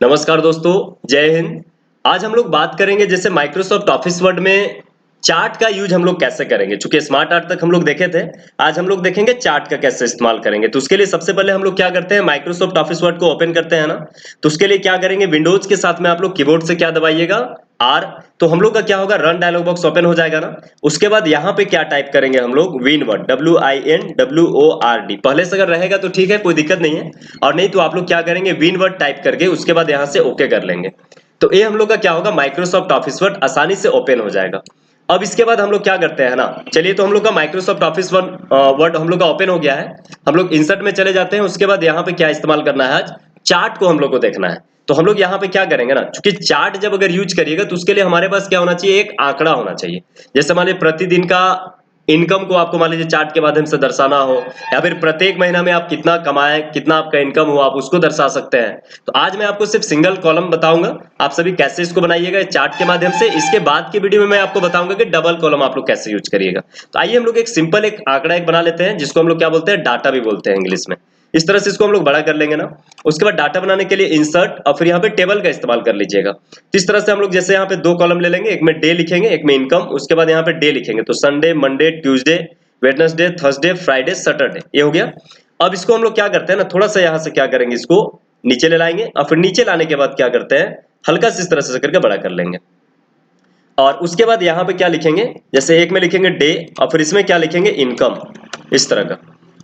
नमस्कार दोस्तों, जय हिंद। आज हम लोग बात करेंगे जैसे माइक्रोसॉफ्ट ऑफिस वर्ड में चार्ट का यूज हम लोग कैसे करेंगे। चूंकि स्मार्ट आर्ट तक हम लोग देखे थे, आज हम लोग देखेंगे चार्ट का कैसे इस्तेमाल करेंगे। तो उसके लिए सबसे पहले हम लोग क्या करते हैं, माइक्रोसॉफ्ट ऑफिस वर्ड को ओपन करते हैं ना। तो उसके लिए क्या करेंगे, विंडोज के साथ में आप लोग कीबोर्ड से क्या दबाइएगा, आर। तो हम लोग का क्या होगा, रन डायलॉग बॉक्स ओपन हो जाएगा ना। उसके बाद यहाँ पे क्या टाइप करेंगे हम लोग, विन वर्ड, WINWORD। पहले से अगर रहेगा तो ठीक है, कोई दिक्कत नहीं है, और नहीं तो आप लोग क्या करेंगे, विन वर्ड टाइप करके उसके बाद यहाँ से ओके कर लेंगे। तो ये हम लोग का क्या होगा, माइक्रोसॉफ्ट ऑफिस वर्ड आसानी से ओपन हो जाएगा। अब इसके बाद हम लोग क्या करते हैं ना, चलिए तो हम लोग का माइक्रोसॉफ्ट ऑफिस वर्ड हम लोग का ओपन हो गया है। हम लोग इंसर्ट में चले जाते हैं। उसके बाद यहाँ पे क्या इस्तेमाल करना है, आज चार्ट को हम लोग को देखना है। तो हम लोग यहाँ पे क्या करेंगे ना, क्योंकि चार्ट जब अगर यूज करिएगा तो उसके लिए हमारे पास क्या होना चाहिए, एक आंकड़ा होना चाहिए। जैसे मान लीजिए प्रतिदिन का इनकम को आपको मान लीजिए चार्ट के माध्यम से दर्शाना हो, या फिर प्रत्येक महीना में आप कितना कमाएं, कितना आपका इनकम हो, आप उसको दर्शा सकते हैं। तो आज मैं आपको सिर्फ सिंगल कॉलम बताऊंगा, आप सभी कैसे इसको बनाइएगा चार्ट के माध्यम से। इसके बाद की वीडियो में मैं आपको बताऊंगा कि डबल कॉलम आप लोग कैसे यूज करिएगा। तो आइए हम लोग एक सिंपल एक आंकड़ा एक बना लेते हैं, जिसको हम लोग क्या बोलते हैं, डाटा भी बोलते हैं इंग्लिश में। इस तरह से इसको हम लोग बड़ा कर लेंगे ना। उसके बाद डाटा बनाने के लिए इंसर्ट और फिर यहाँ पे टेबल का इस्तेमाल कर लीजिएगा। तो इस तरह से हम लोग जैसे यहाँ पे दो कॉलम ले लेंगे, एक में डे लिखेंगे, एक में इनकम। उसके बाद यहाँ पे डे लिखेंगे, तो Sunday, Monday, Tuesday, Wednesday, Thursday, Friday, Saturday, ये हो गया। अब इसको हम लोग क्या करते हैं ना, थोड़ा सा यहाँ से क्या करेंगे, इसको नीचे ले लाएंगे, और फिर नीचे लाने के बाद क्या करते हैं, हल्का से इस तरह से करके बड़ा कर लेंगे। और उसके बाद यहाँ पे क्या लिखेंगे, जैसे एक में लिखेंगे डे और फिर इसमें क्या लिखेंगे, इनकम, इस तरह का।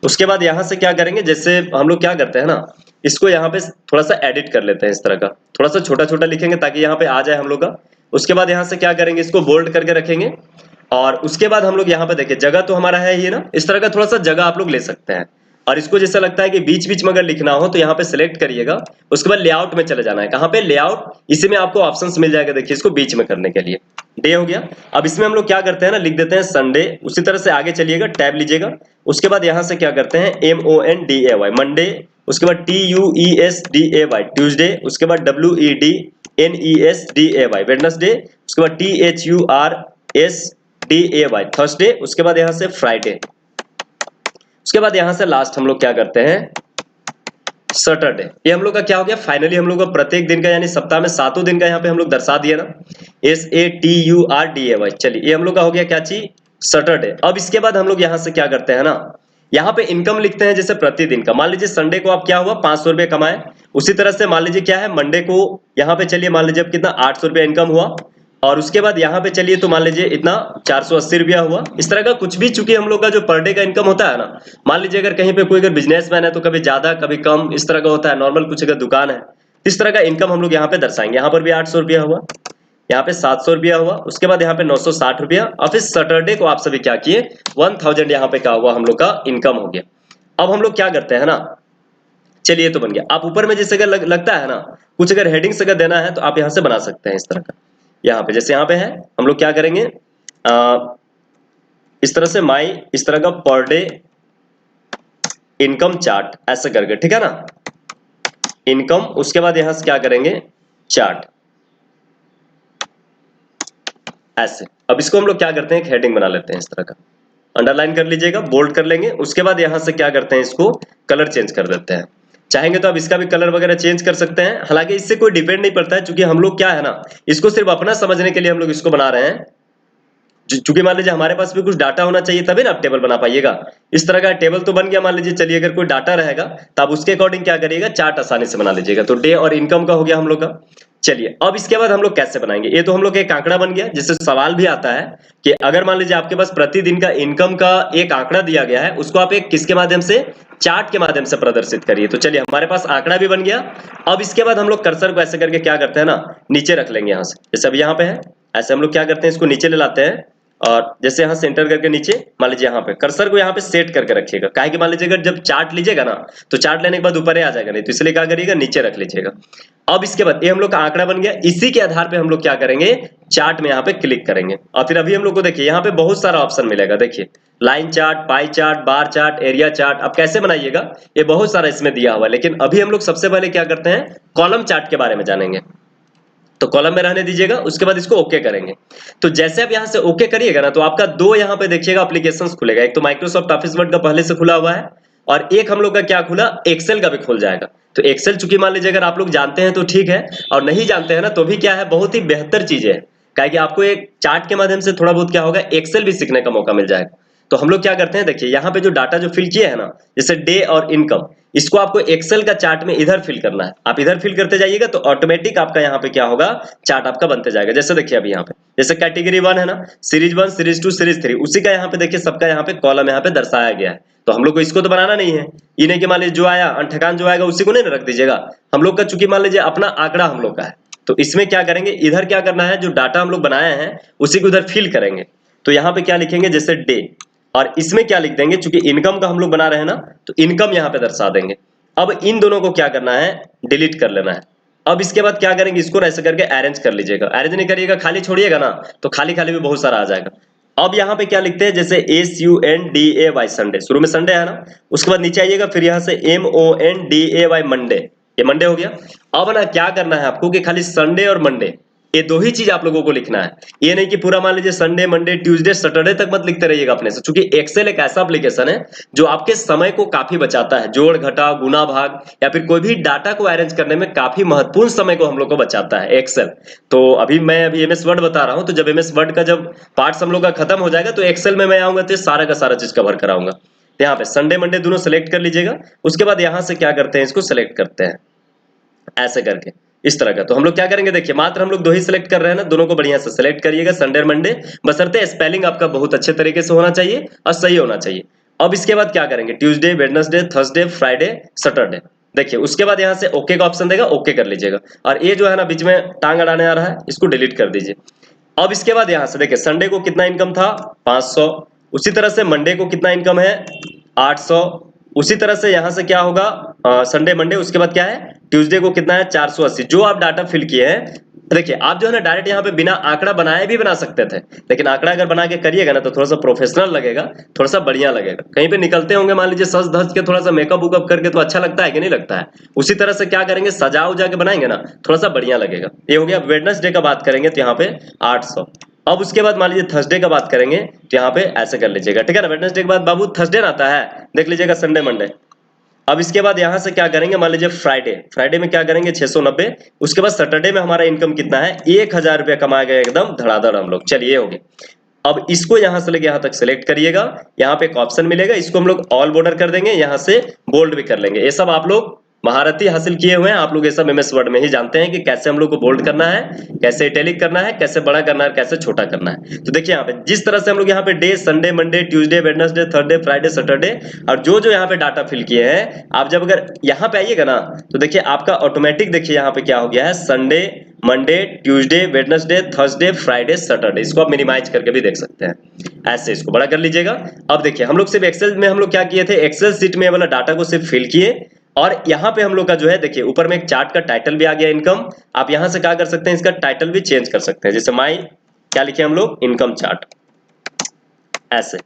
उसके बाद यहाँ से क्या करेंगे, जैसे हम लोग क्या करते हैं ना, इसको यहाँ पे थोड़ा सा एडिट कर लेते हैं, इस तरह का थोड़ा सा छोटा छोटा लिखेंगे ताकि यहाँ पे आ जाए हम लोग का। उसके बाद यहाँ से क्या करेंगे, इसको बोल्ड करके रखेंगे। और उसके बाद हम लोग यहाँ पे देखिए, जगह तो हमारा है ही ना, इस तरह का थोड़ा सा जगह आप लोग ले सकते हैं। और इसको जैसा लगता है कि बीच बीच में अगर लिखना हो तो यहाँ पे सिलेक्ट करिएगा। उसके बाद लेआउट में चले जाना है, कहाँ पे, लेआउट। इसी में आपको ऑप्शंस मिल जाएगा, देखिए इसको बीच में करने के लिए। डे हो गया। अब इसमें हम लोग क्या करते हैं ना, लिख देते हैं संडे। उसी तरह से आगे चलिएगा, टैब लीजिएगा। उसके बाद यहाँ से क्या करते हैं, MONDAY, मंडे। उसके बाद TUESDAY, ट्यूसडे। उसके बाद WEDNESDAY, वेडनेसडे। उसके बाद THURSDAY, थर्सडे। उसके बाद यहाँ से फ्राइडे। उसके बाद यहाँ से लास्ट हम लोग क्या करते हैं, सैटरडे। ये हम लोग का क्या हो गया, फाइनली हम लोग का प्रत्येक दिन का यानी सप्ताह में 7 दिन का यहाँ पे हम लोग दर्शा दिए ना, SATURDAY। चलिए ये हम लोग का हो गया क्या चीज, सैटरडे। अब इसके बाद हम लोग यहाँ से क्या करते हैं ना, यहाँ पे इनकम लिखते हैं। जैसे प्रतिदिन का मान लीजिए संडे को आप क्या हुआ, 500 रुपये कमाए। उसी तरह से मान लीजिए क्या है, मंडे को यहाँ पे चलिए मान लीजिए अब कितना, 800 रुपये इनकम हुआ। और उसके बाद यहाँ पे चलिए तो मान लीजिए इतना 480 रुपया हुआ। इस तरह का कुछ भी, चूंकि हम लोग का जो पर डे का इनकम होता है ना, मान लीजिए अगर कहीं पे कोई अगर बिजनेसमैन है तो कभी ज्यादा कभी कम, इस तरह का होता है। नॉर्मल कुछ अगर दुकान है, इस तरह का इनकम हम लोग यहाँ पे दर्शाएंगे। यहाँ पर भी 800 रुपया हुआ, यहाँ पे 700 रुपया हुआ। उसके बाद यहाँ पे 960 रुपया, और फिर सैटरडे को आप सभी क्या किए, 1000 यहाँ पे क्या हुआ, हम लोग का इनकम हो गया। अब हम लोग क्या करते हैं ना, चलिए तो बन गया। आप ऊपर में जैसे अगर लगता है ना, कुछ अगर हेडिंग्स अगर देना है तो आप यहाँ से बना सकते हैं इस तरह का। यहाँ पे जैसे यहाँ पे है, हम लोग क्या करेंगे, इस तरह से माई, इस तरह का पर डे इनकम चार्ट, ऐसे करके, ठीक है ना, इनकम। उसके बाद यहां से क्या करेंगे, चार्ट, ऐसे। अब इसको हम लोग क्या करते हैं, एक हेडिंग बना लेते हैं इस तरह का, अंडरलाइन कर लीजिएगा, बोल्ड कर लेंगे। उसके बाद यहां से क्या करते हैं, इसको कलर चेंज कर देते हैं। चाहेंगे तो आप इसका भी कलर वगैरह चेंज कर सकते हैं, हालांकि इससे कोई डिपेंड नहीं पड़ता है, क्योंकि हम लोग क्या है ना, इसको सिर्फ अपना समझने के लिए हम लोग इसको बना रहे हैं। चूंकि मान लीजिए हमारे पास भी कुछ डाटा होना चाहिए, तभी ना आप टेबल बना पाइएगा। इस तरह का टेबल तो बन गया। मान लीजिए चलिए अगर कोई डाटा रहेगा तो आप उसके अकॉर्डिंग क्या करिएगा, चार्ट आसानी से बना लीजिएगा। तो डे और इनकम का हो गया हम लोग का। चलिए अब इसके बाद हम लोग कैसे बनाएंगे, ये तो हम लोग का एक आंकड़ा बन गया। जिससे सवाल भी आता है कि अगर मान लीजिए आपके पास प्रतिदिन का इनकम का एक आंकड़ा दिया गया है, उसको आप एक किसके माध्यम से, चार्ट के माध्यम से प्रदर्शित करिए। तो चलिए हमारे पास आंकड़ा भी बन गया। अब इसके बाद हम लोग कर्सर को ऐसे करके क्या करते हैं ना, नीचे रख लेंगे यहाँ से। जैसे अब यहाँ पे है, ऐसे हम लोग क्या करते हैं, इसको नीचे ले लाते हैं। और जैसे यहाँ सेंटर करके नीचे, मान लीजिए यहाँ पे कर्सर को यहाँ पे सेट करके रखिएगा। काहे कि मान लीजिए अगर जब चार्ट लीजिएगा ना, तो चार्ट लेने के बाद ऊपर ही आ जाएगा, नहीं तो इसलिए क्या करिएगा, नीचे रख लीजिएगा। अब इसके बाद ये हम लोग का आंकड़ा बन गया। इसी के आधार पे हम लोग क्या करेंगे, चार्ट में यहाँ पे क्लिक करेंगे। और फिर अभी हम लोग को देखिए यहाँ पे बहुत सारा ऑप्शन मिलेगा। देखिए line chart, pie chart, bar chart, area chart, आप कैसे बनाइएगा, ये बहुत सारा इसमें दिया हुआ है। लेकिन अभी हम लोग सबसे पहले क्या करते हैं, कॉलम चार्ट के बारे में जानेंगे। तो कॉलम में रहने दीजिएगा, उसके बाद इसको ओके करेंगे। तो जैसे आप यहां से ओके करिएगा ना, तो आपका दो यहां पे देखिएगा एप्लीकेशंस खुलेगा। एक तो माइक्रोसॉफ्ट ऑफिस वर्ड का पहले से खुला हुआ है, और एक हम लोग का क्या खुला, एक्सेल का भी खुल जाएगा। तो एक्सेल चूंकि मान लीजिए अगर आप लोग जानते हैं तो ठीक है, और नहीं जानते हैं ना तो भी क्या है, बहुत ही बेहतर चीजें है, कि आपको एक चार्ट के माध्यम से थोड़ा बहुत क्या होगा, एक्सेल भी सीखने का मौका मिल जाएगा। तो हम लोग क्या करते हैं, देखिए यहाँ पे जो डाटा जो फिल किए हैं ना, जैसे डे और इनकम, इसको आपको एक्सेल का चार्ट में इधर फिल करना है। आप इधर फिल करते जाइएगा तो ऑटोमेटिक आपका यहाँ पे क्या होगा, चार्ट आपका बनते जाएगा। जैसे देखिए अभी यहाँ पे जैसे कैटेगरी 1 है ना, सीरीज 1, सीरीज 2, सीरीज 3, उसी का यहाँ पे देखिए सबका यहाँ पे कॉलम यहाँ पे दर्शाया गया है। तो हम लोग को इसको तो बनाना नहीं है, ये नहीं कि मान लीजिए जो आया अनठकान जो आएगा उसी को नहीं रख दीजिएगा। हम लोग का चूंकि मान लीजिए अपना आंकड़ा हम लोग का है, तो इसमें क्या करेंगे, इधर क्या करना है, जो डाटा हम लोग बनाए हैं उसी को इधर फिल करेंगे। तो यहाँ पे क्या लिखेंगे, जैसे डे, और इसमें क्या लिख देंगे, चूंकि इनकम का हम लोग बना रहे हैं ना, तो इनकम यहाँ पे दर्शा देंगे। अब इन दोनों को क्या करना है, डिलीट कर लेना है। अब इसके बाद क्या करेंगे, इसको ऐसे करके अरेंज कर लीजिएगा। अरेंज नहीं करिएगा, खाली छोड़िएगा ना, तो खाली खाली भी बहुत सारा आ जाएगा। अब यहाँ पे क्या लिखते हैं, जैसे SUNDAY संडे, शुरू में संडे है ना, उसके बाद नीचे आइएगा, फिर यहाँ से MONDAY मंडे, ये मंडे हो गया। अब ना क्या करना है आपको कि खाली संडे और मंडे, ये दो ही चीज आप लोगों को लिखना है। ये नहीं कि पूरा मान लीजिए संडे, मंडे, ट्यूसडे, सैटरडे तक मत लिखते रहिएगा अपने से, क्योंकि एक्सेल एक ऐसा एप्लीकेशन है जो आपके समय को काफी बचाता है। जोड़ घटाव, गुना भाग, या फिर कोई भी डाटा को अरेंज करने में काफी महत्वपूर्ण समय को हम लोग को बचाता है एक्सेल। तो मैं अभी MS वर्ड बता रहा हूं, तो जब MS वर्ड का जब पार्ट्स हम लोग का खत्म हो जाएगा तो एक्सेल में मैं आऊंगा तो सारा का सारा चीज कवर कराऊंगा। यहाँ पे संडे मंडे दोनों सेलेक्ट कर लीजिएगा। उसके बाद यहाँ से क्या करते हैं, इसको सेलेक्ट करते हैं ऐसे करके, इस तरह का। तो हम लोग क्या करेंगे, देखिए मात्र हम लोग दो ही सिलेक्ट कर रहे हैं ना, दोनों को बढ़िया से सिलेक्ट करिएगा, संडे और मंडे, बशर्ते स्पेलिंग आपका बहुत अच्छे तरीके से होना चाहिए और सही होना चाहिए। अब इसके बाद क्या करेंगे, Tuesday, Wednesday, Thursday, Friday, Saturday, देखिए उसके बाद यहाँ से ओके का ऑप्शन देगा, ओके कर लीजिएगा। और ये जो है ना बीच में टांग अड़ाने आ रहा है, इसको डिलीट कर दीजिए। अब इसके बाद यहाँ से देखिए संडे को कितना इनकम था, 500, उसी तरह से मंडे को कितना इनकम है, 800, उसी तरह से यहाँ से क्या होगा, संडे मंडे, उसके बाद क्या है, ट्यूसडे को कितना है, 480। जो आप डाटा फिल किए हैं, देखिए आप जो है ना डायरेक्ट यहाँ पे बिना आंकड़ा बनाए भी बना सकते थे, लेकिन आंकड़ा अगर बना के करिएगा ना तो थोड़ा सा प्रोफेशनल लगेगा, थोड़ा सा बढ़िया लगेगा। कहीं पे निकलते होंगे मान लीजिए सज धज के, थोड़ा सा मेकअप उकअप करके, तो अच्छा लगता है कि नहीं लगता है। उसी तरह से क्या करेंगे, सजा उजा के बनाएंगे ना, थोड़ा सा बढ़िया लगेगा। ये हो गया। वेडनेसडे का बात करेंगे तो यहाँ पे 800। अब उसके बाद मान लीजिए थर्सडे का बात करेंगे तो यहाँ पे ऐसे कर लीजिएगा, ठीक है ना। वेडनेसडे के बाद बाबू थर्सडे आता है, देख लीजिएगा संडे मंडे। अब इसके बाद यहाँ से क्या करेंगे, मान लीजिए फ्राइडे, फ्राइडे में क्या करेंगे, 690। उसके बाद सैटरडे में हमारा इनकम कितना है, 1000 रुपया कमा गए एकदम धड़ाधड़ हम लोग। चलिए हो गया। अब इसको यहाँ से लेके यहाँ तक सिलेक्ट करिएगा, यहाँ पे एक ऑप्शन मिलेगा, इसको हम लोग ऑल बॉर्डर कर देंगे, यहाँ से बोल्ड भी कर लेंगे। ये सब आप लोग महारती हासिल किए हुए हैं, आप लोग ये सब MS वर्ड में ही जानते हैं कि कैसे हम लोग को बोल्ड करना है, कैसे इटैलिक करना है, कैसे बड़ा करना है, कैसे छोटा करना है। तो देखिए यहाँ पे जिस तरह से हम लोग यहाँ पे day, Sunday, Monday, Tuesday, Wednesday, Thursday, Friday, Saturday, और जो जो यहाँ पे डाटा फिल किए हैं, आप जब अगर यहाँ पे आइएगा ना तो देखिए आपका ऑटोमेटिक देखिए यहाँ पे क्या हो गया है, Sunday, Monday, Tuesday, Wednesday, Thursday, Friday, Saturday. इसको आप मिनिमाइज करके भी देख सकते हैं, ऐसे इसको बड़ा कर लीजिएगा। अब देखिए हम लोग सिर्फ एक्सेल में हम लोग क्या किए थे, एक्सेल सीट में वाला डाटा को सिर्फ फिल किए, और यहाँ पे हम लोग का जो है देखिए ऊपर में एक चार्ट का टाइटल भी आ गया, इनकम। आप यहाँ से क्या कर सकते हैं, इसका टाइटल भी चेंज कर सकते हैं, जैसे माई क्या लिखे हम लोग, इनकम चार्ट, ऐसे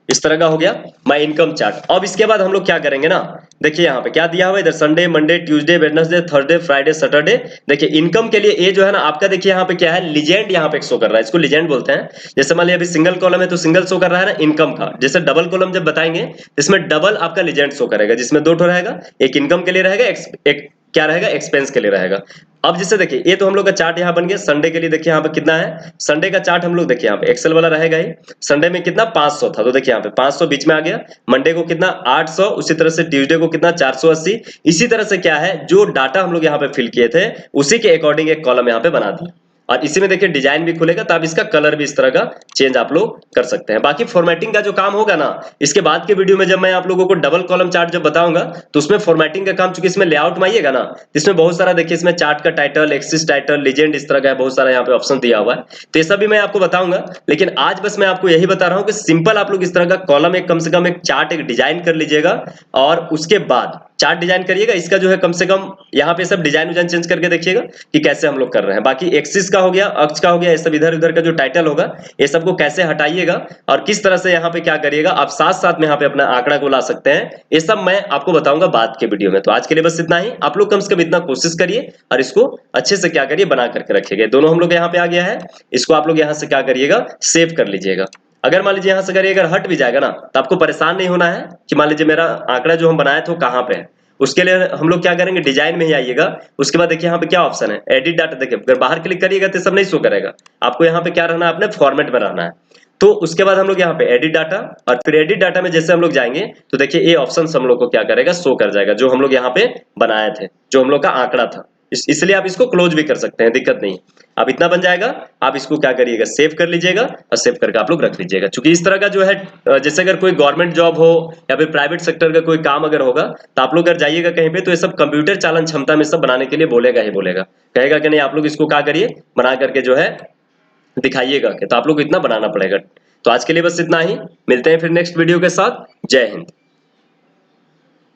इस तरह का हो गया माई इनकम चार्ट। अब इसके बाद हम लोग क्या करेंगे ना, देखिए यहाँ पे क्या दिया हुआ है, इधर Sunday, Monday, Tuesday, Wednesday, Thursday, Friday, Saturday. देखिए इनकम के लिए ये जो है ना आपका, देखिए यहाँ पे क्या है, लीजेंड यहाँ पे शो कर रहा है, इसको लीजेंड बोलते हैं। जैसे मान लिया अभी सिंगल कॉलम है तो सिंगल शो कर रहा है ना इनकम का, जैसे डबल कॉलम जब बताएंगे इसमें डबल आपका लीजेंड शो करेगा, जिसमें 2 ठो रहेगा, एक इनकम के लिए रहेगा, एक क्या रहेगा, एक्सपेंस के लिए रहेगा। अब जैसे देखिए ये तो हम लोग का चार्ट यहाँ बन गया। संडे के लिए देखिए यहाँ पे कितना है, संडे का चार्ट हम लोग देखिए यहाँ पे एक्सेल वाला रहेगा ही। संडे में कितना 500 था, तो देखिए यहाँ पे 500 बीच में आ गया। मंडे को कितना 800, उसी तरह से ट्यूसडे को कितना 480। इसी तरह से क्या है, जो डाटा हम लोग यहाँ पे फिल किए थे उसी के अकॉर्डिंग एक कॉलम यहाँ पे बना दिया। और इसी में देखिए डिजाइन भी खुलेगा, तो आप इसका कलर भी इस तरह का चेंज आप लोग कर सकते हैं। बाकी फॉर्मेटिंग का जो काम होगा ना, इसके बाद के वीडियो में जब मैं आप लोगों को डबल कॉलम चार्ट जब बताऊंगा तो उसमें फॉर्मेटिंग का काम, चूंकि इसमें लेआउट में आइएगा ना, इसमें बहुत सारा देखिए, इसमें चार्ट का टाइटल, एक्सिस टाइटल, लीजेंड, इस तरह का बहुत सारा यहाँ पे ऑप्शन दिया हुआ है, तो ये सब भी मैं आपको बताऊंगा। लेकिन आज बस मैं आपको यही बता रहा हूँ कि सिंपल आप लोग इस तरह का कॉलम एक कम से कम एक चार्ट एक डिजाइन कर लीजिएगा, और उसके बाद चार्ट डिजाइन करिएगा। इसका जो है कम से कम यहाँ पे सब डिजाइन विजाइन चेंज करके देखिएगा कि कैसे हम लोग कर रहे हैं। बाकी एक्सिस का हो गया, अक्ष का हो गया, ये सब इधर उधर का जो टाइटल होगा ये सबको कैसे हटाइएगा और किस तरह से यहाँ पे क्या करिएगा, आप साथ साथ में यहाँ पे अपना आंकड़ा को ला सकते हैं, ये सब मैं आपको बताऊंगा बाद के वीडियो में। तो आज के लिए बस इतना ही। आप लोग कम से कम इतना कोशिश करिए और इसको अच्छे से क्या करिए, बना करके रखिएगा। दोनों हम लोग यहाँ पे आ गया है, इसको आप लोग यहाँ से क्या करिएगा, सेव कर लीजिएगा। अगर मान लीजिए यहाँ से अगर ये अगर हट भी जाएगा ना, तो आपको परेशान नहीं होना है कि मान लीजिए मेरा आंकड़ा जो हम बनाए थे वो कहाँ पे है। उसके लिए हम लोग क्या करेंगे, डिजाइन में ही आइएगा। उसके बाद देखिए यहाँ पे क्या ऑप्शन है, एडिट डाटा। देखिए अगर बाहर क्लिक करिएगा तो सब नहीं शो करेगा, आपको यहाँ पे क्या रहना है, अपने फॉर्मेट में रहना है। तो उसके बाद हम लोग यहाँ पे एडिट डाटा, और फिर एडिट डाटा में जैसे हम लोग जाएंगे तो देखिए ये ऑप्शन हम लोग को क्या करेगा, शो कर जाएगा, जो हम लोग यहाँ पे बनाए थे, जो हम लोग का आंकड़ा था। इसलिए आप इसको क्लोज भी कर सकते हैं, दिक्कत नहीं। अब इतना बन जाएगा, आप इसको क्या करिएगा, सेव कर लीजिएगा, और सेव करके आप लोग रख लीजिएगा। क्योंकि इस तरह का जो है, जैसे अगर कोई गवर्नमेंट जॉब हो या फिर प्राइवेट सेक्टर का कोई काम अगर होगा, तो आप लोग अगर जाइएगा कहीं पे, तो ये सब कंप्यूटर चालन क्षमता में सब बनाने के लिए बोलेगा ही बोलेगा, कहेगा कि नहीं आप लोग इसको क्या करिए, बना करके जो है दिखाइएगा। तो आप लोग को इतना बनाना पड़ेगा। तो आज के लिए बस इतना ही, मिलते हैं फिर नेक्स्ट वीडियो के साथ। जय हिंद।